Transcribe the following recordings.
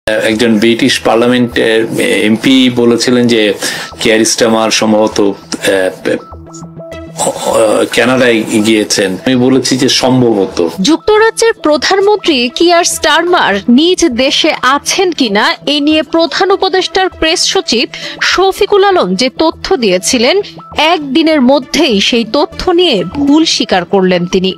একজন ব্রিটিশ পার্লামেন্টের এমপি বলেছিলেন যে কিয়ার স্টারমার সম্ভবত কানাডায় গিয়েছেন। আমি বলেছি যে সম্ভবত। যুক্তরাজ্যের প্রধানমন্ত্রী কিয়ার স্টারমার নিজ দেশে আছেন কিনা এ নিয়ে প্রধান উপদেষ্টার প্রেস সচিব শফিকুল আলম যে তথ্য দিয়েছিলেন, একদিনের মধ্যেই সেই তথ্য নিয়ে ভুল স্বীকার করলেন তিনি।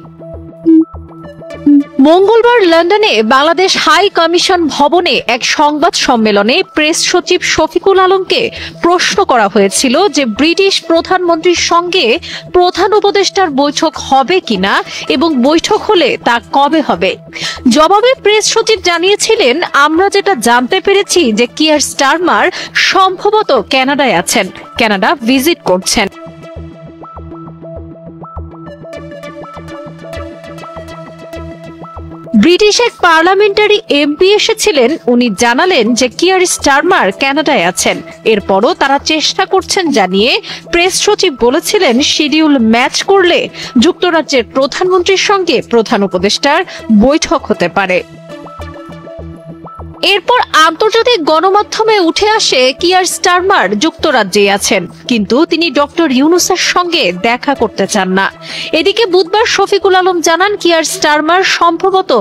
মঙ্গলবার লন্ডনে বাংলাদেশ হাই কমিশন ভবনে এক সংবাদ সম্মেলনে প্রেস সচিব শফিকুল আলমকে প্রশ্ন করা হয়েছিল যে ব্রিটিশ প্রধানমন্ত্রীর সঙ্গে প্রধান উপদেষ্টার বৈঠক হবে কিনা এবং বৈঠক হলে তা কবে হবে। জবাবে প্রেস সচিব জানিয়েছিলেন, আমরা যেটা জানতে পেরেছি যে কিয়ার স্টারমার সম্ভবত কানাডায় আছেন, কানাডা ভিজিট করছেন। ব্রিটিশ এক পার্লামেন্টারি এমপি এসেছিলেন, উনি জানালেন যে কিয়ার স্টারমার কানাডায় আছেন। এরপরও তারা চেষ্টা করছেন জানিয়ে প্রেস সচিব বলেছিলেন, শিডিউল ম্যাচ করলে যুক্তরাজ্যের প্রধানমন্ত্রীর সঙ্গে প্রধান উপদেষ্টার বৈঠক হতে পারে। এরপর আন্তর্জাতিক গণমাধ্যমে উঠে আসে কিয়ার স্টারমার যুক্তরাজ্যে আছেন, কিন্তু তিনি ডক্টর ইউনূসের সঙ্গে দেখা করতে চান না। এদিকে বুধবার শফিকুল আলম জানান, কিয়ার স্টারমার সম্ভবত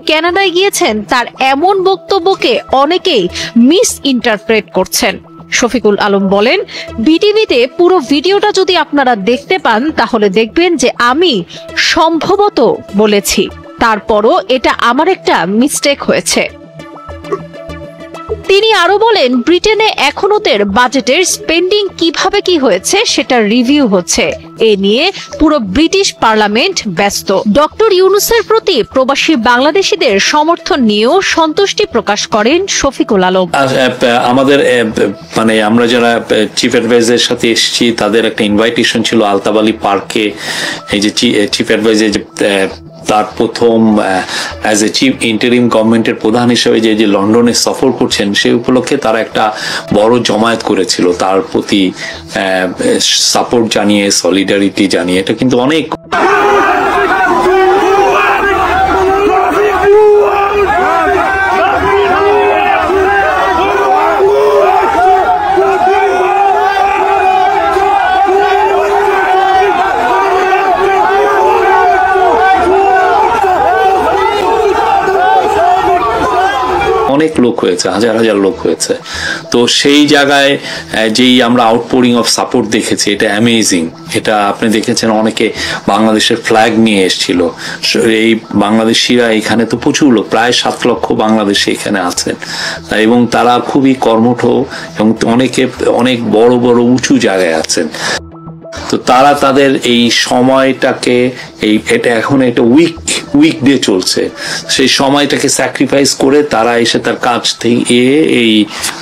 কানাডায় গিয়েছেন। তার এমন বক্তব্যকে অনেকেই মিস ইন্টারপ্রেট করছেন। শফিকুল আলম বলেন, বিটিভিতে পুরো ভিডিওটা যদি আপনারা দেখতে পান তাহলে দেখবেন যে আমি সম্ভবত বলেছি, তারপরও এটা আমার একটা মিস্টেক হয়েছে। তিনি আরো বলেন, ব্রিটেনে এখনোতের বাজেটের স্পেন্ডিং কিভাবে কি হয়েছে সেটা রিভিউ হচ্ছে। এ নিয়ে পুরো ব্রিটিশ পার্লামেন্ট ব্যস্ত। ডক্টর ইউনূসের প্রতি প্রবাসী বাংলাদেশিদের সমর্থন নিয়েও সন্তুষ্টি প্রকাশ করেন শফিকুল আলম। আমাদের আমরা যারা চিফ অ্যাডভাইজারের সাথে এসেছি তাদের একটা ইনভাইটেশন ছিল আলতাব আলী পার্কে। এই যে চিফ অ্যাডভাইজার তার প্রথম অ্যাজ এ চিফ ইন্টারিম গভর্নমেন্টের প্রধান হিসেবে যে লন্ডনে সফর করছেন, সেই উপলক্ষে তারা একটা বড় জমায়েত করেছিল তার প্রতি সাপোর্ট জানিয়ে, সলিডারিটি জানিয়ে। এটা কিন্তু অনেক অনেক লোক হয়েছে, হাজার হাজার লোক হয়েছে। তো সেই জায়গায় যেই আমরা আউটপোরিং অফ সাপোর্ট দেখেছি, এটা অ্যামেজিং। এটা আপনি দেখেছেন অনেকে বাংলাদেশের ফ্ল্যাগ নিয়ে এসেছিল। এই বাংলাদেশিরা এখানে তো প্রচুর লোক, প্রায় 7 লক্ষ বাংলাদেশি এখানে আছেন এবং তারা খুবই কর্মঠ এবং অনেকে অনেক বড় বড় উঁচু জায়গায় আছেন। তো তারা তাদের এই সময়টাকে এটা এখন একটা উইকডে চলছে, সেই সময়টাকে স্যাক্রিফাইস করে তারা এসে তার কাছ থেকে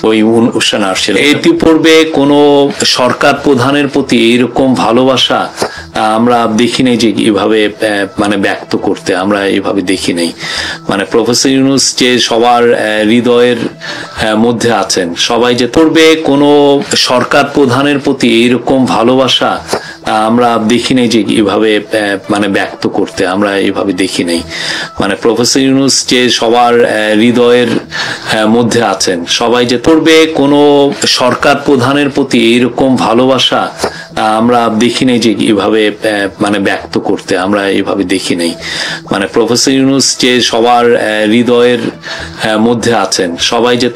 ওই অনুষ্ঠানে আসছিল। ইতিপূর্বে কোনো সরকার প্রধানের প্রতি এইরকম ভালোবাসা আমরা দেখি নাই যে এভাবে ব্যক্ত করতে, আমরা এইভাবে দেখি নাই। প্রফেসর ইউনূস যে সবার হৃদয়ের মধ্যে আছেন, সবাই যে পূর্বে কোনো সরকার প্রধানের প্রতি এইরকম ভালোবাসা আমরা দেখি নাই যে এভাবে ব্যক্ত করতে, আমরা এইভাবে দেখি নাই। প্রফেসর ইউনূস যে সবার হৃদয়ের মধ্যে আছেন, সবাই যে পূর্বে কোনো সরকার প্রধানের প্রতি এইরকম ভালোবাসা আমরা দেখি নাই যে এভাবে ব্যক্ত করতে, আমরা এইভাবে দেখি নাই। প্রফেসর ইউনূস যে সবার হৃদয়ের মধ্যে আছেন, সবাই যে